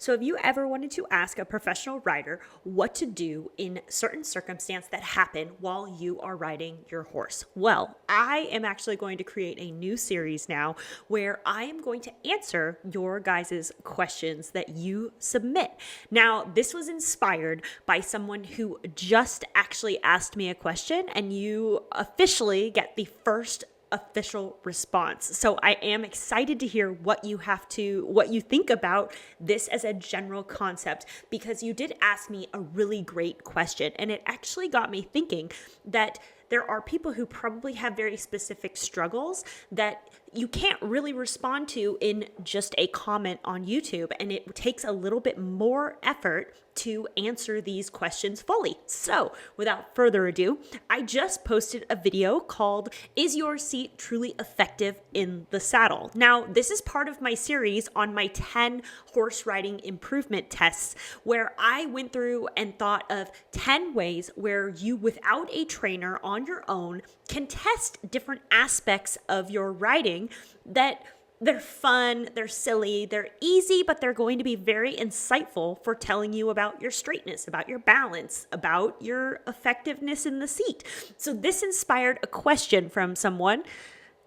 So have you ever wanted to ask a professional rider what to do in certain circumstances that happen while you are riding your horse? Well, I am actually going to create a new series now where I am going to answer your guys' questions that you submit. Now, this was inspired by someone who just actually asked me a question, and you officially get the first official response. So I am excited to hear what you think about this as a general concept, because you did ask me a really great question, and it actually got me thinking that there are people who probably have very specific struggles that you can't really respond to in just a comment on YouTube, and it takes a little bit more effort to answer these questions fully. So without further ado, I just posted a video called "Is Your Seat Truly Effective in the Saddle?" Now, this is part of my series on my 10 horse riding improvement tests, where I went through and thought of 10 ways where you, without a trainer on your own, can test different aspects of your riding that they're fun, they're silly, they're easy, but they're going to be very insightful for telling you about your straightness, about your balance, about your effectiveness in the seat. So this inspired a question from someone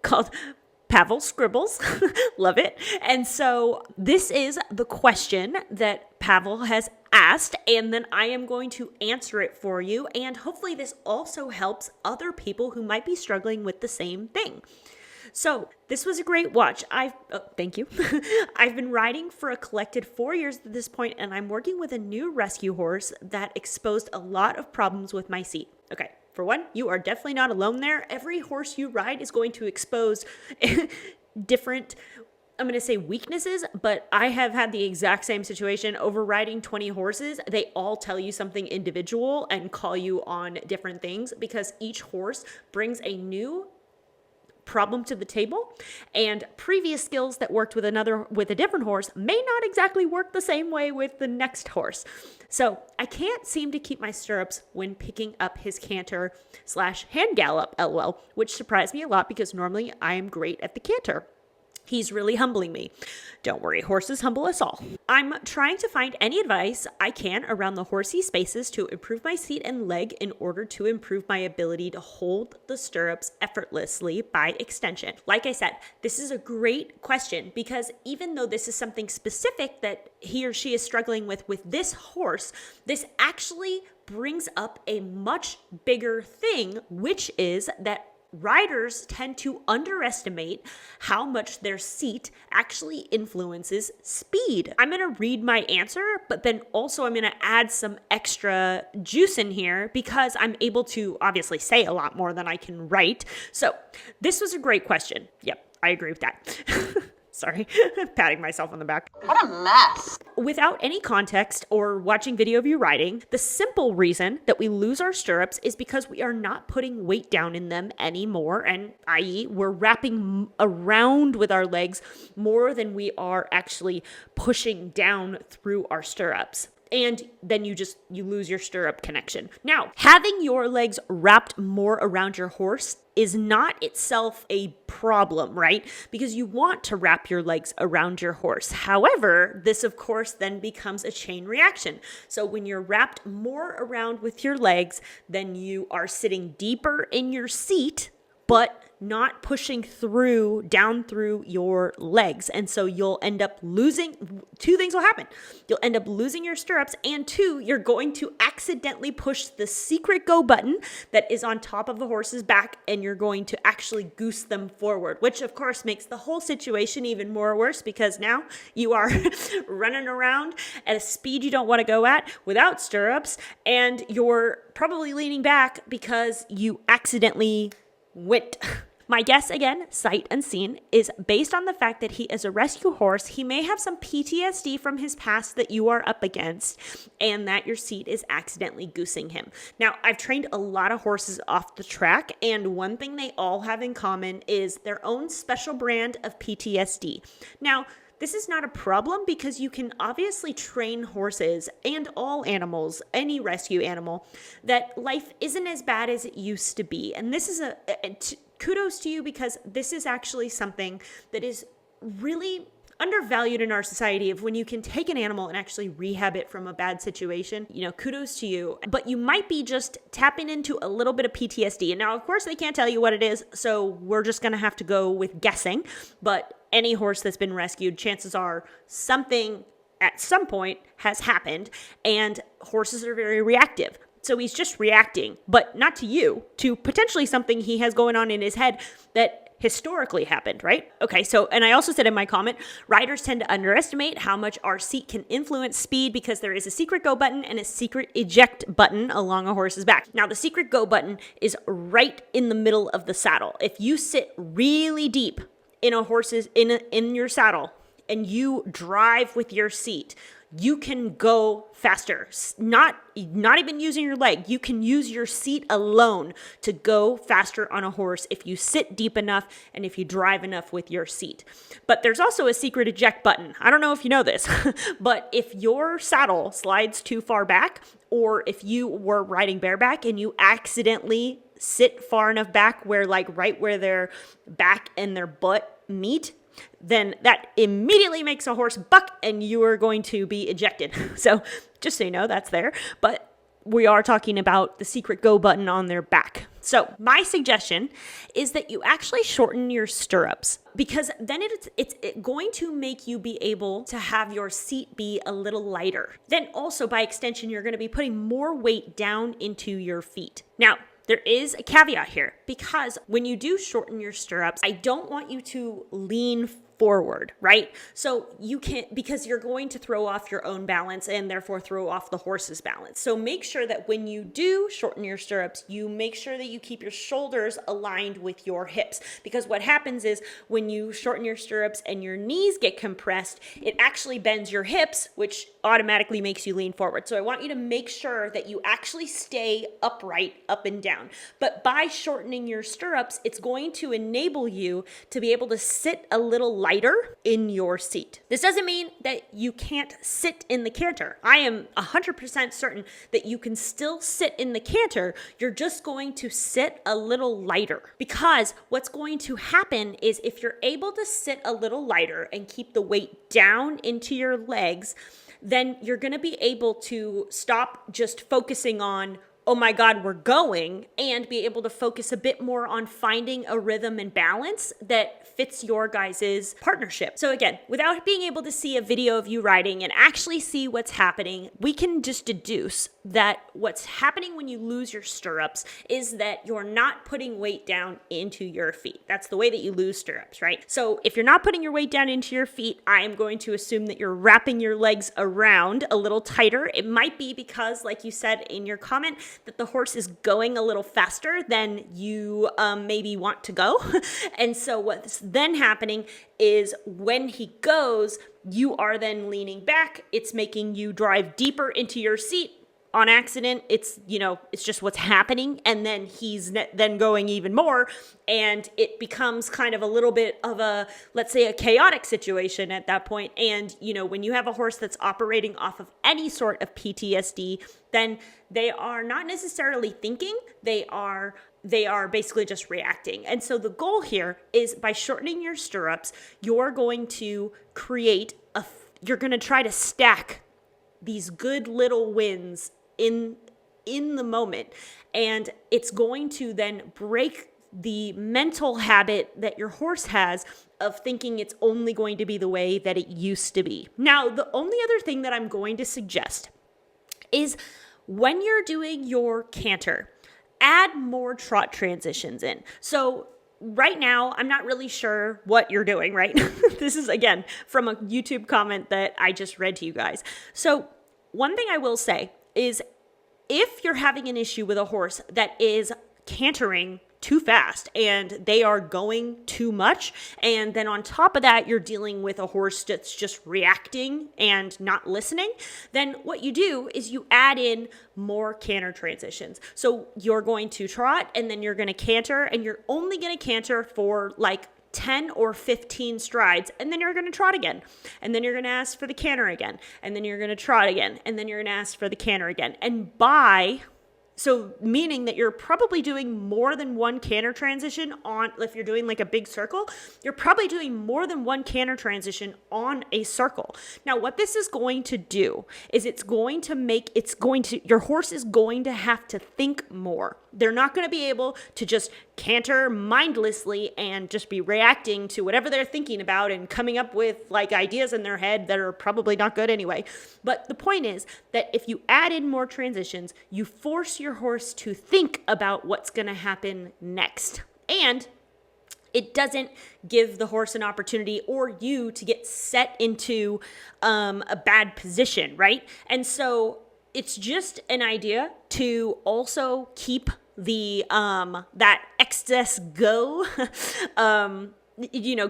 called Pavel Scribbles. Love it. And so this is the question that Pavel has asked, and then I am going to answer it for you. And hopefully this also helps other people who might be struggling with the same thing. So this was a great watch. Thank you. I've been riding for a collected 4 years at this point, and I'm working with a new rescue horse that exposed a lot of problems with my seat. Okay. For one, you are definitely not alone there. Every horse you ride is going to expose different, I'm going to say weaknesses, but I have had the exact same situation over riding 20 horses. They all tell you something individual and call you on different things because each horse brings a new problem to the table, and previous skills that worked with a different horse may not exactly work the same way with the next horse. So I can't seem to keep my stirrups when picking up his canter / hand gallop, LOL, which surprised me a lot because normally I am great at the canter. He's really humbling me. Don't worry, horses humble us all. I'm trying to find any advice I can around the horsey spaces to improve my seat and leg in order to improve my ability to hold the stirrups effortlessly by extension. Like I said, this is a great question because even though this is something specific that he or she is struggling with this horse, this actually brings up a much bigger thing, which is that riders tend to underestimate how much their seat actually influences speed. I'm going to read my answer, but then also I'm going to add some extra juice in here because I'm able to obviously say a lot more than I can write. So this was a great question. Yep, I agree with that. Sorry, patting myself on the back. What a mess. Without any context or watching video of you riding, the simple reason that we lose our stirrups is because we are not putting weight down in them anymore, and i.e. we're wrapping around with our legs more than we are actually pushing down through our stirrups. And then you lose your stirrup connection. Now, having your legs wrapped more around your horse is not itself a problem, right? Because you want to wrap your legs around your horse. However, this of course then becomes a chain reaction. So when you're wrapped more around with your legs, then you are sitting deeper in your seat, but not pushing down through your legs. And so you'll end up losing, two things will happen. You'll end up losing your stirrups, and two, you're going to accidentally push the secret go button that is on top of the horse's back, and you're going to actually goose them forward, which of course makes the whole situation even more worse because now you are running around at a speed you don't want to go at without stirrups, and you're probably leaning back because you accidentally went. My guess, again, sight unseen, is based on the fact that he is a rescue horse. He may have some PTSD from his past that you are up against, and that your seat is accidentally goosing him. Now, I've trained a lot of horses off the track, and one thing they all have in common is their own special brand of PTSD. Now, this is not a problem because you can obviously train horses and all animals, any rescue animal, that life isn't as bad as it used to be. And this is kudos to you because this is actually something that is really undervalued in our society of when you can take an animal and actually rehab it from a bad situation. Kudos to you. But you might be just tapping into a little bit of PTSD. And now, of course, they can't tell you what it is, so we're just going to have to go with guessing. But any horse that's been rescued, chances are something at some point has happened, and horses are very reactive. So he's just reacting, but not to you, to potentially something he has going on in his head that historically happened, right? Okay, so, and I also said in my comment, riders tend to underestimate how much our seat can influence speed because there is a secret go button and a secret eject button along a horse's back. Now, the secret go button is right in the middle of the saddle. If you sit really deep in a horse's, in your saddle, and you drive with your seat, you can go faster. Not even using your leg. You can use your seat alone to go faster on a horse if you sit deep enough and if you drive enough with your seat. But there's also a secret eject button. I don't know if you know this, but if your saddle slides too far back, or if you were riding bareback and you accidentally sit far enough back where right where their back and their butt meet, then that immediately makes a horse buck and you are going to be ejected. So just so you know, that's there. But we are talking about the secret go button on their back. So my suggestion is that you actually shorten your stirrups, because then it's going to make you be able to have your seat be a little lighter. Then also by extension, you're going to be putting more weight down into your feet. Now, there is a caveat here, because when you do shorten your stirrups, I don't want you to lean forward, right? So you can't, because you're going to throw off your own balance and therefore throw off the horse's balance. So make sure that when you do shorten your stirrups, you make sure that you keep your shoulders aligned with your hips, because what happens is when you shorten your stirrups and your knees get compressed, it actually bends your hips, which automatically makes you lean forward. So I want you to make sure that you actually stay upright, up and down. But by shortening your stirrups, it's going to enable you to be able to sit a little lighter in your seat. This doesn't mean that you can't sit in the canter. I am 100% certain that you can still sit in the canter. You're just going to sit a little lighter, because what's going to happen is if you're able to sit a little lighter and keep the weight down into your legs, then you're going to be able to stop just focusing on, oh my God, we're going, and be able to focus a bit more on finding a rhythm and balance that fits your guys' partnership. So again, without being able to see a video of you riding and actually see what's happening, we can just deduce that what's happening when you lose your stirrups is that you're not putting weight down into your feet. That's the way that you lose stirrups, right? So if you're not putting your weight down into your feet, I am going to assume that you're wrapping your legs around a little tighter. It might be because, like you said in your comment, that the horse is going a little faster than you maybe want to go. And so what's then happening is when he goes, you are then leaning back. It's making you drive deeper into your seat on accident. It's just what's happening. And then he's then going even more. And it becomes kind of a little bit of a, let's say, a chaotic situation at that point. And, when you have a horse that's operating off of any sort of PTSD, then they are not necessarily thinking, they are basically just reacting. And so the goal here is, by shortening your stirrups, you're going to you're going to try to stack these good little wins in the moment. And it's going to then break the mental habit that your horse has of thinking it's only going to be the way that it used to be. Now, the only other thing that I'm going to suggest is when you're doing your canter, add more trot transitions in. So right now, I'm not really sure what you're doing, right? This is, again, from a YouTube comment that I just read to you guys. So one thing I will say is, if you're having an issue with a horse that is cantering too fast and they are going too much, and then on top of that, you're dealing with a horse that's just reacting and not listening, then what you do is you add in more canter transitions. So you're going to trot, and then you're going to canter, and you're only going to canter for like 10 or 15 strides, and then you're going to trot again, and then you're going to ask for the canter again, and then you're going to trot again, and then you're going to ask for the canter again. And by So meaning that you're probably doing more than one canter transition on, if you're doing like a big circle, you're probably doing more than one canter transition on a circle. Now, what this is going to do is your horse is going to have to think more. They're not going to be able to just canter mindlessly and just be reacting to whatever they're thinking about and coming up with like ideas in their head that are probably not good anyway. But the point is that if you add in more transitions, you force your horse to think about what's going to happen next. And it doesn't give the horse an opportunity or you to get set into a bad position, right? And so it's just an idea to also keep the that excess go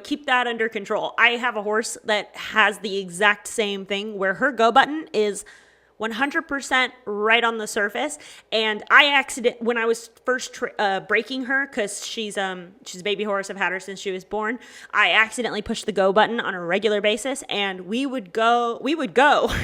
keep that under control. I have a horse that has the exact same thing where her go button is 100% right on the surface. And when I was first breaking her, because she's a baby horse, I've had her since she was born, I accidentally pushed the go button on a regular basis, and we would go.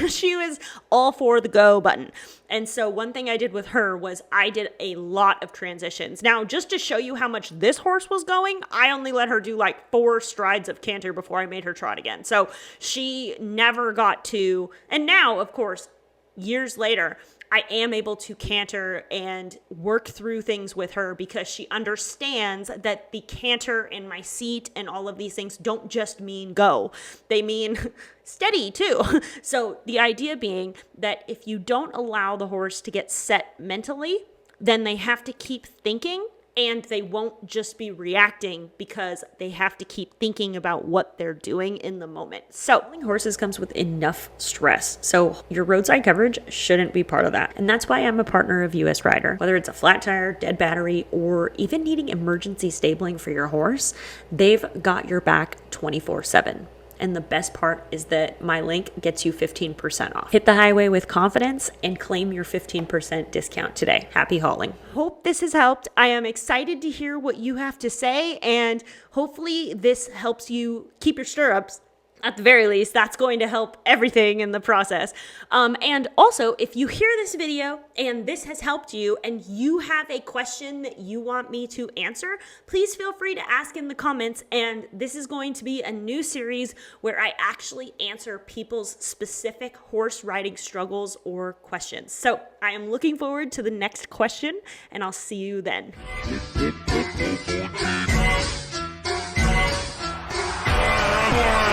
She was all for the go button. And so one thing I did with her was I did a lot of transitions. Now, just to show you how much this horse was going, I only let her do like 4 strides of canter before I made her trot again. So she never got to, and now, of course, years later, I am able to canter and work through things with her because she understands that the canter and my seat and all of these things don't just mean go. They mean steady too. So the idea being that if you don't allow the horse to get set mentally, then they have to keep thinking. And they won't just be reacting because they have to keep thinking about what they're doing in the moment. So owning horses comes with enough stress. So your roadside coverage shouldn't be part of that. And that's why I'm a partner of US Rider. Whether it's a flat tire, dead battery, or even needing emergency stabling for your horse, they've got your back 24/7. And the best part is that my link gets you 15% off. Hit the highway with confidence and claim your 15% discount today. Happy hauling. Hope this has helped. I am excited to hear what you have to say, and hopefully this helps you keep your stirrups. At the very least, that's going to help everything in the process. And also, if you hear this video and this has helped you and you have a question that you want me to answer, please feel free to ask in the comments. And this is going to be a new series where I actually answer people's specific horse riding struggles or questions. So I am looking forward to the next question, and I'll see you then. Yeah.